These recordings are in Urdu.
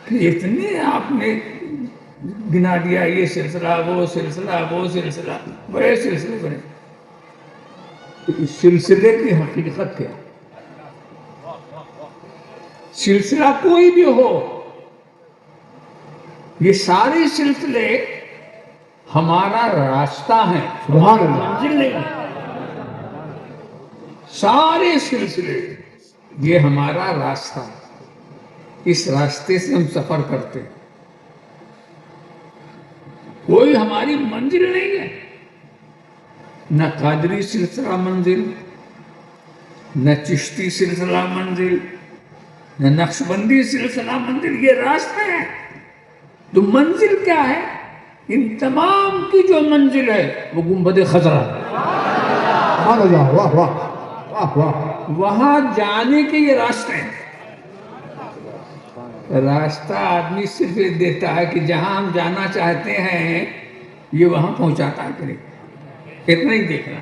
کہ اتنے آپ نے گنا دیا، یہ سلسلہ وہ سلسلہ وہ سلسلہ، بڑے سلسلے بنے. اس سلسلے کی حقیقت کیا؟ سلسلہ کوئی بھی ہو، یہ سارے سلسلے ہمارا راستہ ہیں، سبحان اللہ. منزل نہیں ہے. سارے سلسلے یہ ہمارا راستہ ہے، اس راستے سے ہم سفر کرتے ہیں. کوئی ہماری منزل نہیں ہے، نہ قادری سلسلہ منزل، نہ چشتی سلسلہ منزل، نہ نقشبندی سلسلہ منزل. یہ راستہ ہے. تو منزل کیا ہے؟ ان تمام کی جو منزل ہے وہ گنبد خضرا ہے. سبحان اللہ. واہ واہ واہ واہ. وہاں جانے کے یہ راستے ہیں. راستہ آدمی صرف یہ دیتا ہے کہ جہاں ہم جانا چاہتے ہیں یہ وہاں پہنچاتا ہے. کرے اتنا ہی دیکھنا.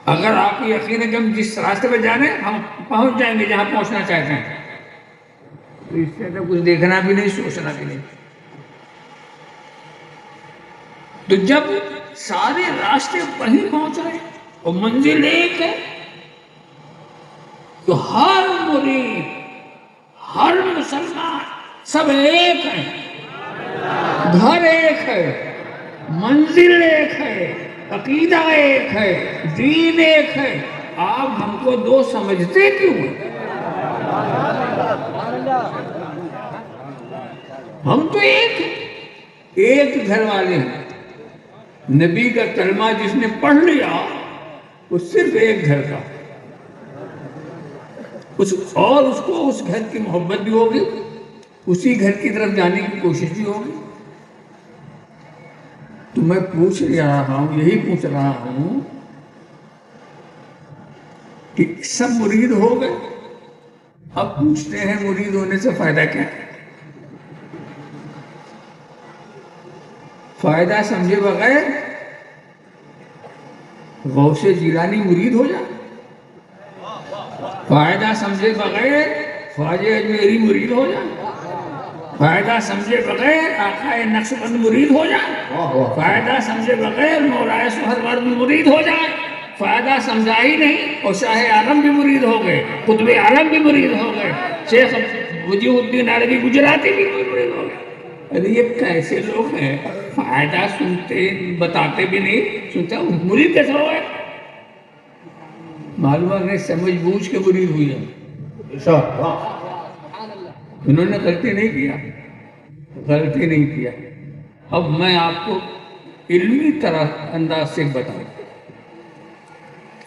اگر آپ کو یقین ہے کہ ہم جس راستے پہ جانے ہم پہنچ جائیں گے جہاں پہنچنا چاہتے ہیں، تو اس سے تو کچھ دیکھنا بھی نہیں، سوچنا بھی نہیں. تو جب سارے راستے وہیں پہنچ رہے اور منزل ایک ہے، تو ہر مرید، ہر مسلمان سب ایک ہیں. گھر ایک ہے، منزل ایک ہے، عقیدہ ایک ہے، دین ایک ہے. آپ ہم کو دو سمجھتے کیوں ہیں؟ ہم تو ایک ہیں، ایک گھر والے ہیں. نبی کا کلمہ جس نے پڑھ لیا وہ صرف ایک گھر کا، اور اس کو اس گھر کی محبت بھی ہوگی، اسی گھر کی طرف جانے کی کوشش بھی ہوگی. تو میں پوچھ رہا ہوں، یہی پوچھ رہا ہوں کہ سب مرید ہو گئے. اب پوچھتے ہیں مرید ہونے سے فائدہ کیا ہے؟ فائدہ سمجھے بغیر غوث جیلانی مرید ہو جائے، فائدہ سمجھے بغیر خواجہ اجمیری مرید ہو جائے، فائدہ سمجھے بغیر آقا نقشبند مرید ہو جائے، فائدہ سمجھے بغیر مولا سہروردی مرید ہو جائے. فائدہ سمجھا ہی نہیں اور شاہ عالم بھی مرید ہو گئے، قطب عالم بھی مرید ہو گئے، شیخ وجیہ الدین عربی گجراتی بھی مرید ہو گئے. ارے یہ کیسے لوگ ہیں؟ فائدہ سنتے بتاتے بھی نہیں، سنتا مرید کیسے ہو گئے؟ معلوم ہے سمجھ بوجھ کے مرید ہوئی ہے. انہوں نے غلطی نہیں کیا، غلطی نہیں کیا. اب میں آپ کو علمی طرح انداز سے بتاؤں،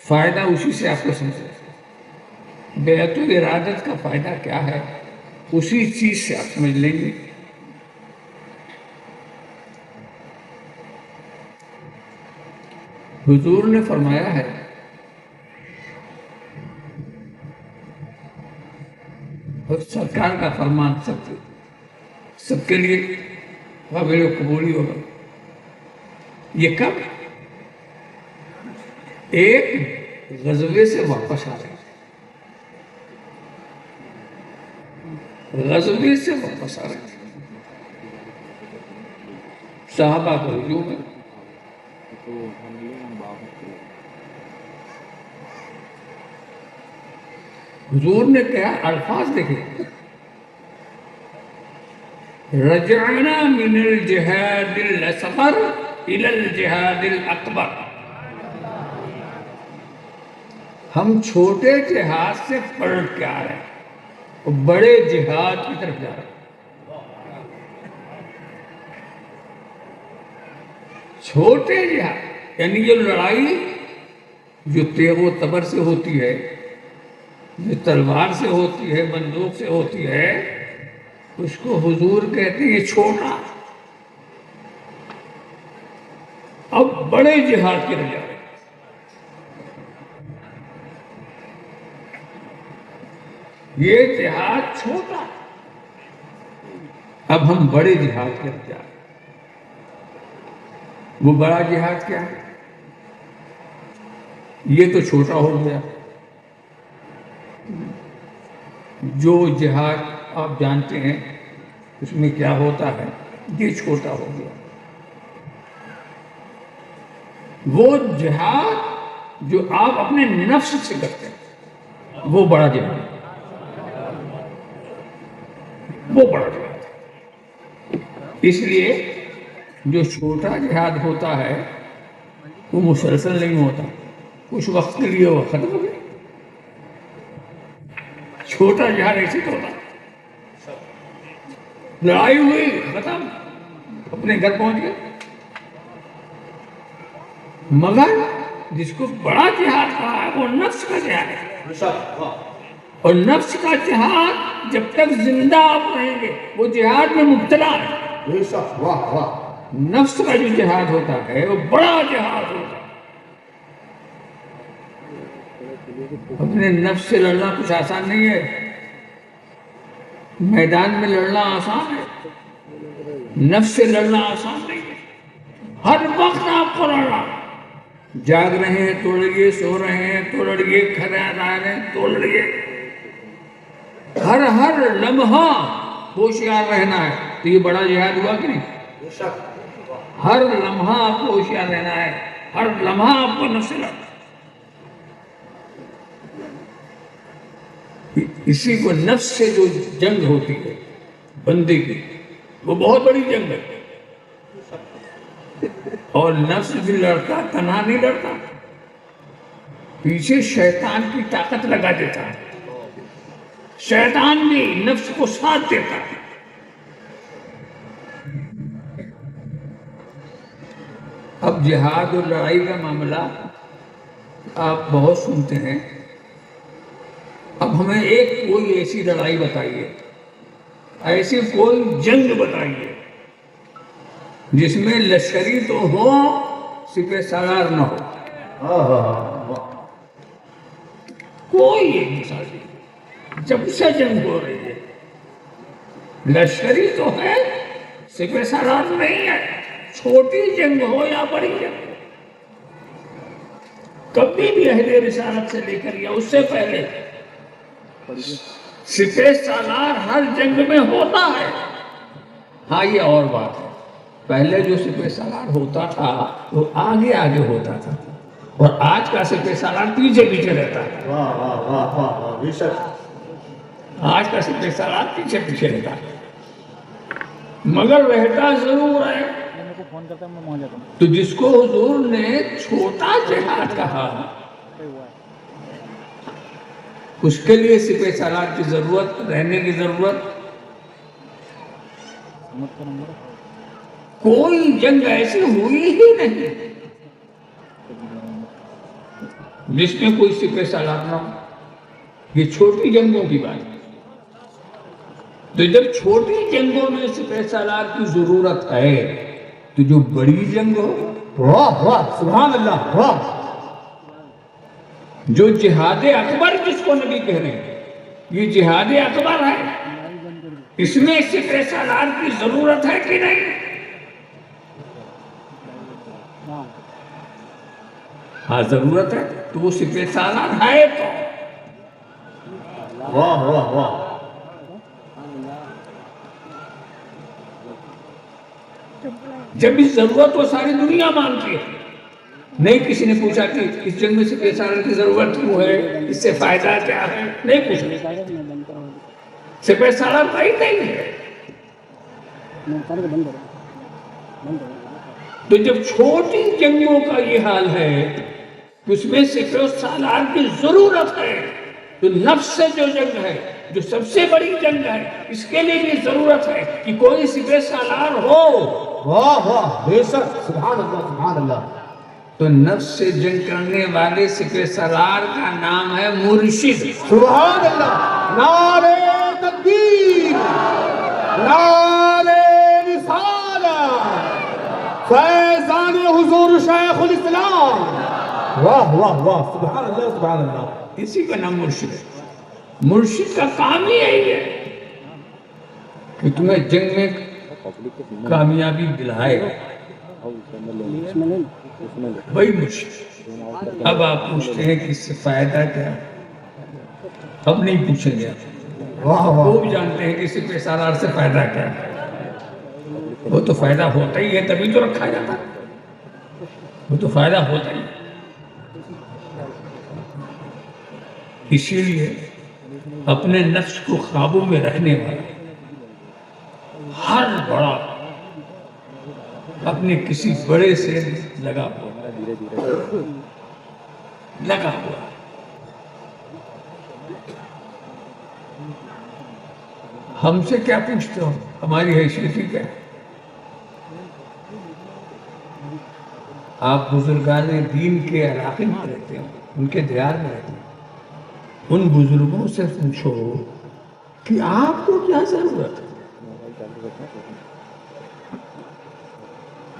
فائدہ اسی سے آپ کو سمجھے. بیعت و ارادت کا فائدہ کیا ہے اسی چیز سے آپ سمجھ لیں گے. حضور نے فرمایا ہے اور سرکار کا فرمان سب کے لیے قابل قبولی ہوگا. یہ کب؟ ایک غزوے سے واپس آ رہے، غزوے سے واپس آ رہے، صحابہ کو ہجوم ہے. حضور نے کیا الفاظ دیکھے، رجعنا من الجہاد الاصغر الى الجہاد الاکبر. ہم چھوٹے جہاد سے پلٹ کے آ رہے ہیں اور بڑے جہاد کی طرف جا رہے ہیں. چھوٹے جہاد یعنی جو لڑائی جو تیغ و تبر سے ہوتی ہے، جو تلوار سے ہوتی ہے، بندوق سے ہوتی ہے، اس کو حضور کہتے ہیں یہ چھوٹا. اب بڑے جہاد کی طرف جا رہے ہیں. یہ جہاد چھوٹا، اب ہم بڑے جہاد کی طرف جا رہے ہیں. وہ بڑا جہاد کیا ہے؟ یہ تو چھوٹا ہو گیا. جو جہاد آپ جانتے ہیں اس میں کیا ہوتا ہے، یہ چھوٹا ہو گیا۔ وہ جہاد جو آپ اپنے نفس سے کرتے ہیں وہ بڑا جہاد ہے، وہ بڑا جہاد ہے۔ اس لیے جو چھوٹا جہاد ہوتا ہے وہ مسلسل نہیں ہوتا، کچھ وقت کے لیے وہ ختم ہو گیا۔ چھوٹا جہاد ایسے تو ہوتا، لڑائی ہوئی ختم، اپنے گھر پہنچ گئے۔ مگر جس کو بڑا جہاد کہا ہے وہ نفس کا جہاد ہے، اور نفس کا جہاد جب تک زندہ آپ رہیں گے وہ جہاد میں مبتلا ہے۔ واہ واہ، نفس کا جو جہاد ہوتا ہے وہ بڑا جہاد ہوتا ہے۔ اپنے نفس سے لڑنا کچھ آسان نہیں ہے، میدان میں لڑنا آسان ہے، نفس سے لڑنا آسان نہیں ہے۔ ہر وقت آپ کو لڑنا، جاگ رہے ہیں تو لڑیے، سو رہے ہیں تو لڑیے، کھڑے آ رہے ہیں تو لڑیے، ہر لمحہ ہوشیار رہنا ہے۔ تو یہ بڑا جہاد ہوا کہ نہیں؟ ہر لمحہ آپ کو ہوشیار رہنا ہے، ہر لمحہ آپ کو نفس سے لڑنا۔ اسی کو نفس سے جو جنگ ہوتی ہے بندے کی، وہ بہت بڑی جنگ ہے، اور نفس بھی لڑتا تنہا نہیں لڑتا، پیچھے شیطان کی طاقت لگا دیتا ہے، شیطان بھی نفس کو ساتھ دیتا ہے۔ اب جہاد اور لڑائی کا معاملہ آپ بہت سنتے ہیں، اب ہمیں ایک کوئی ایسی لڑائی بتائیے، ایسی کوئی جنگ بتائیے جس میں لشکری تو ہو سپہ سالار نہ ہو، کوئی ایک مثال نہیں۔ جب سے جنگ ہو رہی ہے لشکری تو ہے، سپہ سالار نہیں ہے، چھوٹی جنگ ہو یا بڑی جنگ، کبھی بھی اہل رسالت سے لے کر یا اس سے پہلے سپہ سالار ہر جنگ میں ہوتا ہے۔ ہاں یہ اور بات ہے، پہلے جو سپہ سالار ہوتا تھا وہ آگے آگے ہوتا تھا، اور آج کا سپہ سالار پیچھے پیچھے رہتا ہے۔ واہ واہ واہ واہ، بے شک، آج کا سپہ سالار پیچھے پیچھے رہتا ہے، مگر رہتا ضرور ہے۔ تو جس کو حضور نے چھوٹا جہاد کہا اس کے لیے سپہ سالار کی ضرورت، رہنے کی ضرورت، کوئی جنگ ایسی ہوئی ہی نہیں جس میں کوئی سپہ سالار نہ ہو۔ یہ چھوٹی جنگوں کی بات ہے۔ تو جب چھوٹی جنگوں میں سپہ سالار کی ضرورت ہے تو جو بڑی جنگ ہو، واہ واہ، سبحان اللہ، واہ، جو جہاد اکبر جس کو نبی کہہ رہے ہیں، یہ جہاد اکبر ہے، اس میں سپہ سالار کی ضرورت ہے کہ نہیں؟ ہاں ضرورت ہے، تو وہ سپہ سالار ہے تو واہ واہ واہ، جب اس ضرورت کو ساری دنیا مانتی ہے، نہیں کسی نے پوچھا کہ اس جنگ میں سپہ سالار کی ضرورت کیوں ہے، اس سے فائدہ کیا ہے، نہیں پوچھا، سپہ سالار بھائی نہیں ہے۔ تو جب چھوٹی جنگوں کا یہ حال ہے اس میں سپہ سالار کی ضرورت ہے، تو نفس سے جو جنگ ہے، جو سب سے بڑی جنگ ہے، اس کے لیے بھی ضرورت ہے کہ کوئی سپہ سالار ہو۔ واہ واہ، بے شک، سبحان اللہ، سبحان اللہ۔ تو نفس سے جنگ کرنے والے سپہ سالار کا نام ہے مرشد۔ سبحان اللہ، نعرہ تکبیر، نعرہ رسالت، فیضان حضور شیخ الاسلام، واہ واہ واہ، سبحان اللہ، سبحان اللہ۔ اسی کا نام مرشد ہے۔ مرشد کا کام ہی یہی ہے کہ تمہیں جنگ میں کامیابی دلائے، وہی مرشد۔ اب آپ پوچھتے ہیں کہ اس سے فائدہ کیا؟ اب نہیں پوچھیں گے، واہ واہ خوب جانتے ہیں کہ سپہ سالار سے فائدہ کیا ہے. وہ تو فائدہ ہوتا ہی ہے تبھی تو رکھا جاتا ہے. وہ تو فائدہ ہوتا ہی ہے. اسی لیے اپنے نفس کو قابو میں رکھنے والا ہر بڑا اپنے کسی بڑے سے لگا ہوا. ہم سے کیا پوچھتے ہو؟ ہماری حیثیت ہی کیا ہے؟ آپ بزرگان دین کے علاقے میں رہتے ہو، ان کے دیار میں رہتے ہو، ان بزرگوں سے پوچھو کہ آپ کو کیا ضرورت ہے؟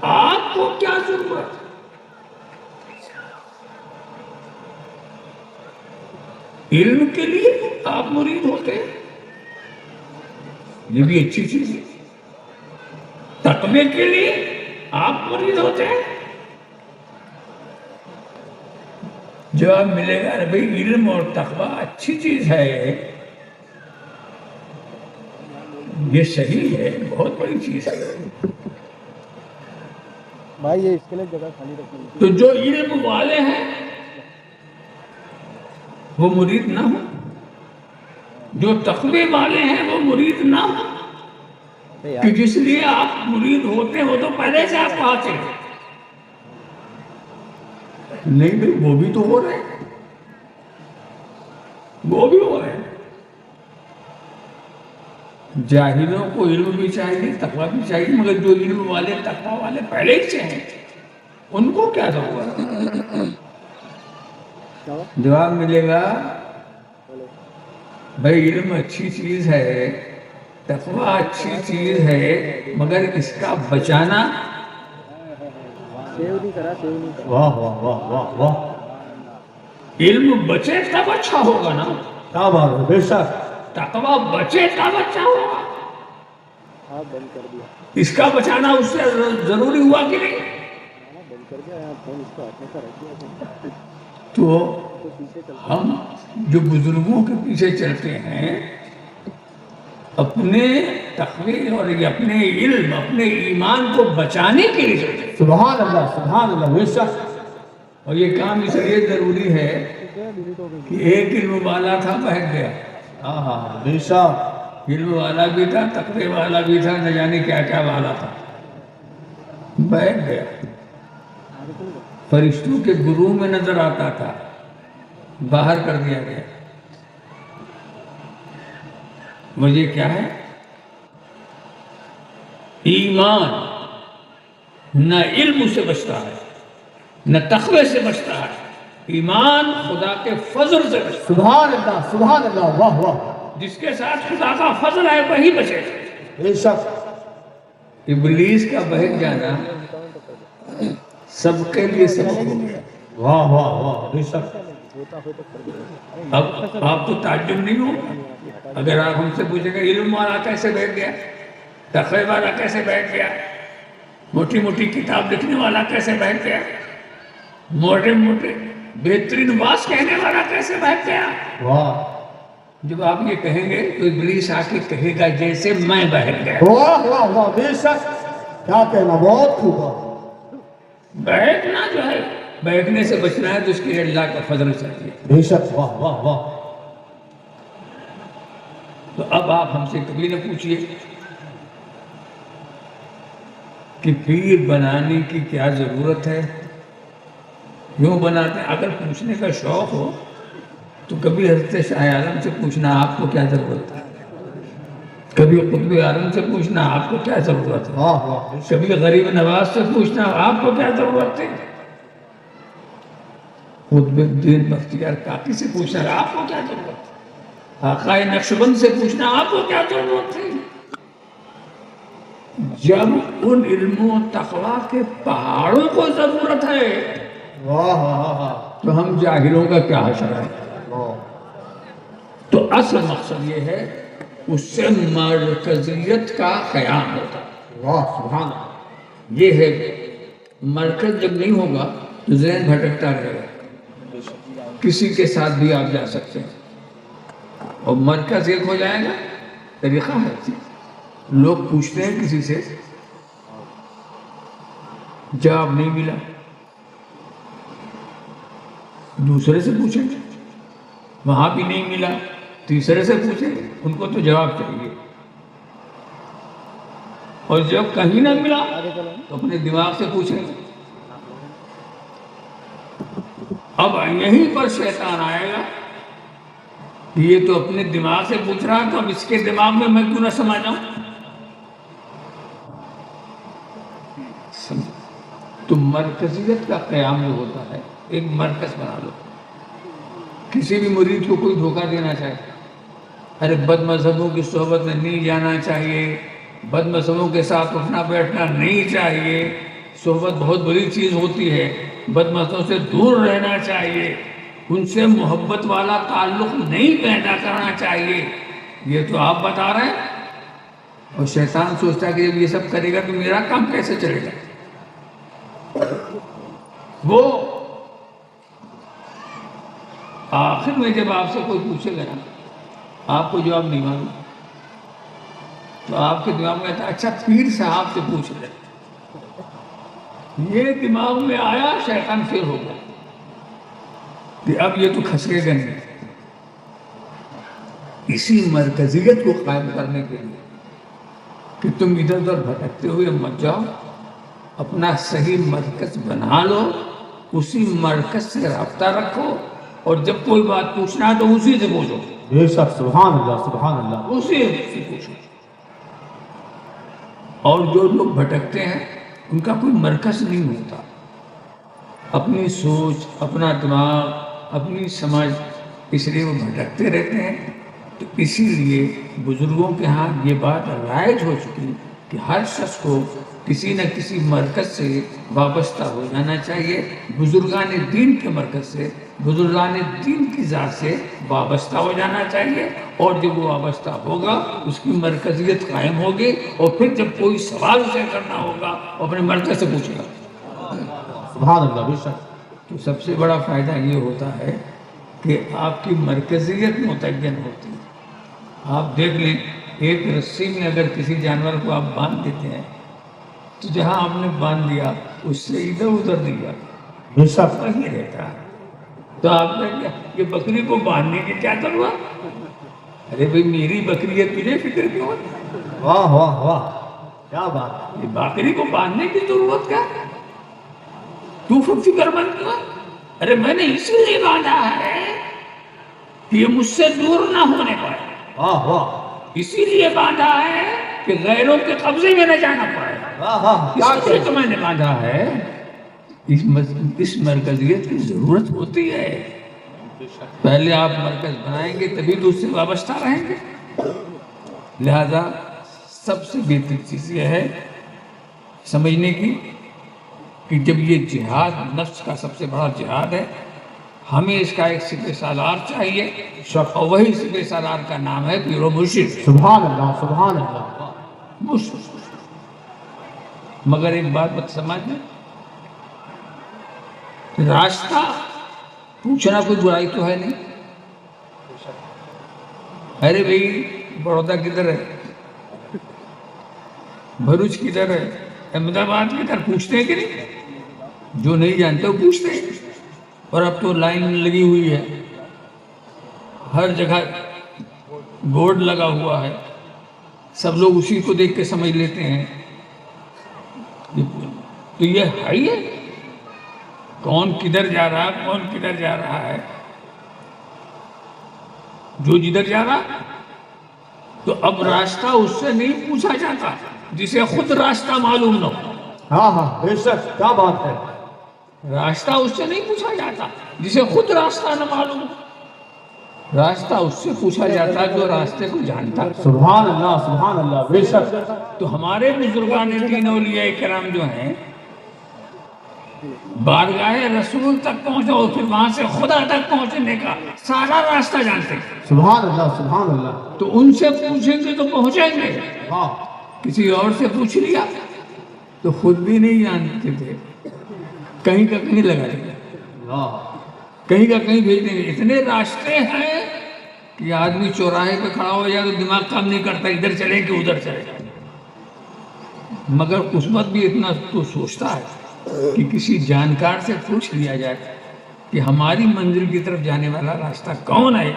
آپ کو کیا ضرورت ہے؟ علم کے لیے آپ مرید ہوتے ہیں، یہ بھی اچھی چیز ہے. تقوی کے لیے آپ مرید ہوتے ہیں. جواب ملے گا بھئی علم اور تقوی اچھی چیز ہے، یہ صحیح ہے، بہت بڑی چیز ہے. بھائی یہ اس کے لیے جگہ خالی رکھیں. تو جو علم والے ہیں وہ مرید نہ ہو، جو تقوی والے ہیں وہ مرید نہ ہو. کہ جس لیے آپ مرید ہوتے ہیں وہ تو پہلے سے آپ کو حاصل ہے. نہیں بھئی وہ بھی تو ہو رہے ہیں، وہ بھی ہو رہے ہیں. جاہلوں کو علم بھی چاہیے، تقوی بھی چاہیے، مگر جو علم والے تقوی والے پہلے سے ہیں ان کو کیا ضرورت ہے؟ جواب ملے گا بھئی علم اچھی چیز ہے، تقوی اچھی چیز ہے، مگر اس کا بچانا. سیو نہیں کرا، سیو نہیں کرا. واہ واہ واہ واہ واہ. علم بچے تب اچھا ہوگا نا. کیا بات ہے، بے شک. تقوی بچے تب اچھا ہوگا. آپ بند کر دیا. اس کا بچانا اس سے ضروری ہوا کہ نہیں؟ بند کر دیا. یہاں فون اس کو ہاتھ میں رکھ دیا. تو ہم جو بزرگوں کے پیچھے چلتے ہیں اپنے تقوی اور اپنے علم، اپنے ایمان کو بچانے کے لیے چلتے ہیں. سبحان اللہ سبحان اللہ، بے شک. اور یہ کام اس لیے ضروری ہے کہ ایک علم والا تھا بہک گیا. ہاں ہاں بے شک. علم والا بھی تھا، تقوی والا بھی تھا، نہ جانے کیا کیا والا تھا، بہک گیا. فرشتوں کے گروہ میں نظر آتا تھا، باہر کر دیا گیا. وجہ کیا ہے؟ ایمان نہ علم سے بچتا ہے نہ تقوی سے بچتا ہے. ایمان خدا کے فضل سے بچتا سبحان اللہ سبحان اللہ، واہ واہ. ہے. جس کے ساتھ خدا کا فضل ہے وہی بچے. بے شک. ابلیس کا بہک جانا سب کے لیے سبب ہو گیا. واہ واہ واہ، بے شک. اب آپ کو تعجب نہیں ہوگا اگر آپ ہم سے پوچھیں گے علم والا کیسے بیٹھ گیا، تقوی والا کیسے بیٹھ گیا، موٹی موٹی کتاب لکھنے والا کیسے بیٹھ گیا، موٹے موٹے بہترین باز کہنے والا کیسے بیٹھ گیا. واہ جب آپ یہ کہیں گے تو ابلیس آ کے کہے گا جیسے میں بیٹھ گیا. واہ واہ واہ، بے شک. کیا کہنا، بہت خوب. بیٹھنا جو ہے، بیٹھنے سے بچنا ہے تو اس کے لیے اللہ کا فضل چاہیے. بے شک. واہ واہ واہ. تو اب آپ ہم سے کبھی نہ پوچھئے کہ پیر بنانے کی کیا ضرورت ہے، کیوں بناتے ہیں. اگر پوچھنے کا شوق ہو تو کبھی حضرت شاہ عالم سے پوچھنا آپ کو کیا ضرورت ہے، کبھی قطب عالم سے پوچھنا آپ کو کیا ضرورت ہے، واہ واہ. کبھی غریب نواز سے پوچھنا آپ کو کیا ضرورت ہے، قطب الدین بختیار کاکی سے پوچھنا آپ کو کیا ضرورت ہے، آقا نقشبند سے پوچھنا آپ کو کیا ضرورت ہے. جب ان علم و تقوی کے پہاڑوں کو ضرورت ہے واہ واہ واہ. تو ہم جاہلوں کا کیا حشر ہے. واہ تو اصل مقصد یہ ہے اس سے مرکزیت کا قیام ہوتا ہے. واہ، سبحان اللہ. یہ ہے مرکز جب نہیں ہوگا تو ذہن بھٹکتا رہے گا. کسی کے ساتھ بھی آپ جا سکتے ہیں، اور مرکز ایک ہو جائے گا، طریقہ ہے۔ لوگ پوچھتے ہیں کسی سے، جواب نہیں ملا، دوسرے سے پوچھیں گے، وہاں بھی نہیں ملا، تیسرے سے پوچھیں گے، ان کو تو جواب چاہیے۔ اور جب کہیں نہ ملا تو اپنے دماغ سے پوچھیں گے۔ اب یہیں پر شیطان آئے گا، یہ تو اپنے دماغ سے پوچھ رہا تو اب اس کے دماغ میں کیوں نہ سما جاؤں؟ تو مرکزیت کا قیام جو ہوتا ہے، ایک مرکز بنا لو۔ کسی بھی مرید کو کوئی دھوکہ دینا چاہے، ارے بد مذہبوں کی صحبت میں نہیں جانا چاہیے، بد مذہبوں کے ساتھ اٹھنا بیٹھنا نہیں چاہیے، صحبت بہت بڑی چیز ہوتی ہے، بد مذہبوں سے دور رہنا چاہیے، ان سے محبت والا تعلق نہیں پیدا کرنا چاہیے، یہ تو آپ بتا رہے ہیں۔ اور شیطان سوچتا ہے کہ جب یہ سب کرے گا تو میرا کام کیسے چلے گا؟ وہ آخر میں جب آپ سے کوئی پوچھے گا نا، آپ کو جواب نہیں معلوم، تو آپ کے دماغ میں آتا ہے اچھا پیر صاحب سے پوچھ لیں۔ یہ دماغ میں آیا، شیطان پھر ہو گیا کہ اب یہ تو کھسکے گا نہیں۔ اسی مرکزیت کو قائم کرنے کے لیے کہ تم ادھر ادھر بھٹکتے ہوئے مت جاؤ، اپنا صحیح مرکز بنا لو، اسی مرکز سے رابطہ رکھو، اور جب کوئی بات پوچھنا ہے تو اسی سے پوچھو، بے شک، سبحان اللہ سبحان اللہ۔ اسی سے پوچھو۔ اور جو لوگ بھٹکتے ہیں ان کا کوئی مرکز نہیں ہوتا، اپنی سوچ، اپنا دماغ، اپنی سمجھ، اس لیے وہ بھٹکتے رہتے ہیں۔ تو اسی لیے بزرگوں کے ہاں یہ بات رائج ہو چکی کہ ہر شخص کو کسی نہ کسی مرکز سے وابستہ ہو جانا چاہیے، بزرگان دین کے مرکز سے، بزرگان دین کی ذات سے وابستہ ہو جانا چاہیے، اور جب وہ وابستہ ہوگا اس کی مرکزیت قائم ہوگی، اور پھر جب کوئی سوال اسے کرنا ہوگا وہ اپنے مرکز سے پوچھے گا۔ سبحان اللہ، بے شک۔ تو سب سے بڑا فائدہ یہ ہوتا ہے کہ آپ کی مرکزیت متعین ہوتی ہے۔ آپ دیکھ لیں، ایک رسی میں اگر کسی جانور کو آپ باندھ دیتے ہیں تو جہاں آپ نے باندھ دیا اس سے ادھر ادھر نہیں جاتا، بے شک، وہیں رہتا ہے۔ تو آپ نے کیا یہ بکری کو باندھنے کی کیا ضرورت؟ ارے بھائی میری بکری ہے، تجھے فکر کیوں ہے؟ واہ واہ واہ، کیا بات۔ یہ بکری کو باندھنے کی ضرورت کیا؟ تو فکر مند کیوں ہے؟ ارے میں نے اس لیے باندھا ہے کہ یہ مجھ سے دور نہ ہونے پائے، واہ واہ اسی لیے باندھا ہے کہ غیروں کے قبضے میں نہ جانا پڑے، واہ واہ، کیا اس لیے تو میں نے باندھا ہے۔ اس مرکزیت کی ضرورت ہوتی ہے، پہلے آپ مرکز بنائیں گے تبھی تو اس سے وابستہ رہیں گے۔ لہذا سب سے بہتر چیز یہ ہے سمجھنے کی کہ جب یہ جہاد نفس کا سب سے بڑا جہاد ہے، ہمیں اس کا ایک سپہ سالار چاہیے، اور وہی سپہ سالار کا نام ہے پیر و مرشد۔ سبحان اللہ سبحان اللہ۔ مگر ایک بات مت سمجھ میں، راستہ پوچھنا کوئی برائی تو ہے نہیں۔ ارے بھائی بڑودہ کدھر ہے، بھروچ کدھر ہے، احمد آباد کدھر، پوچھتے ہیں کہ نہیں؟ جو نہیں جانتے وہ پوچھتے ہیں۔ اور اب تو لائن لگی ہوئی ہے، ہر جگہ بورڈ لگا ہوا ہے، سب لوگ اسی کو دیکھ کے سمجھ لیتے ہیں۔ تو یہ ہے ہی ہے، کون کدھر جا رہا ہے، کون کدھر جا رہا ہے، جو جدھر جا رہا۔ تو اب راستہ اس سے نہیں پوچھا جاتا جسے خود راستہ معلوم نہ ہو، ہاں ہاں، بے شک، کیا بات ہے۔ راستہ اس سے نہیں پوچھا جاتا جسے خود راستہ نہ معلوم ہو، راستہ اس سے پوچھا جاتا جو راستے کو جانتا۔ سبحان اللہ، بے شک۔ تو ہمارے بزرگان دین اولیاء کرام جو ہیں بارگاہ رسول تک پہنچے اور پھر وہاں سے خدا تک پہنچنے کا سارا راستہ جانتے ہیں۔ سبحان اللہ سبحان اللہ۔ تو ان سے پوچھیں گے تو پہنچیں گے، واہ، کسی اور سے پوچھ لیا تو خود بھی نہیں جانتے تھے، کہیں کا کہیں لگا دیں گے، واہ، کہیں کا کہیں بھیج دیں گے۔ اتنے راستے ہیں کہ آدمی چوراہے پہ کھڑا ہو جائے تو دماغ کام نہیں کرتا ادھر چلے کہ ادھر چلے، مگر قسمت بھی اتنا تو سوچتا ہے کہ کسی جانکار سے پوچھ لیا جائے کہ ہماری منزل کی طرف جانے والا راستہ کون ہے،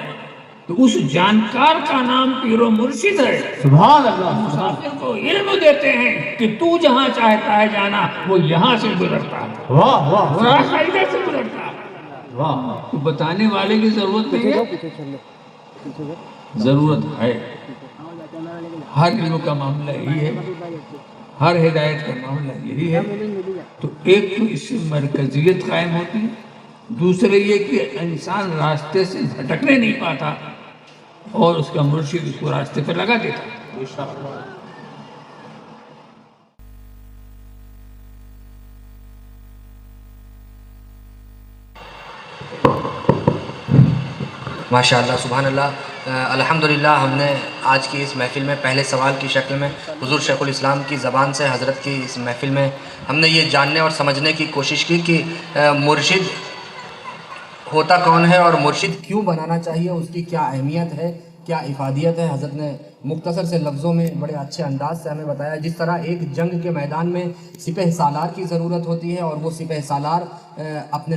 تو اس جانکار کا نام پیر و مرشد ہے۔ سبحان اللہ، مسافر کو علم دیتے ہیں کہ تو جہاں چاہتا ہے جانا وہ یہاں سے گزرتا ہے، واہ واہ وہ راستہ ادھر سے گزرتا ہے، واہ، تو بتانے والے کی ضرورت نہیں ہے، پیچھے چل لو، پیچھے جا۔ ضرورت ہے۔ ہر علم کا معاملہ یہی ہے، ہر ہدایت کا معاملہ یہی ہے۔ تو ایک تو اس سے مرکزیت قائم ہوتی ہے، دوسرے یہ کہ انسان راستے سے بھٹکنے نہیں پاتا اور اس کا مرشد اس کو راستے پر لگا دیتا ہے۔ ماشاءاللہ، سبحان اللہ۔ الحمدللہ ہم نے آج کی اس محفل میں پہلے سوال کی شکل میں حضور شیخ الاسلام کی زبان سے حضرت کی اس محفل میں ہم نے یہ جاننے اور سمجھنے کی کوشش کی کہ مرشد ہوتا کون ہے اور مرشد کیوں بنانا چاہیے، اس کی کیا اہمیت ہے، کیا افادیت ہے۔ حضرت نے مختصر سے لفظوں میں بڑے اچھے انداز سے ہمیں بتایا، جس طرح ایک جنگ کے میدان میں سپہ سالار کی ضرورت ہوتی ہے اور وہ سپہ سالار اپنے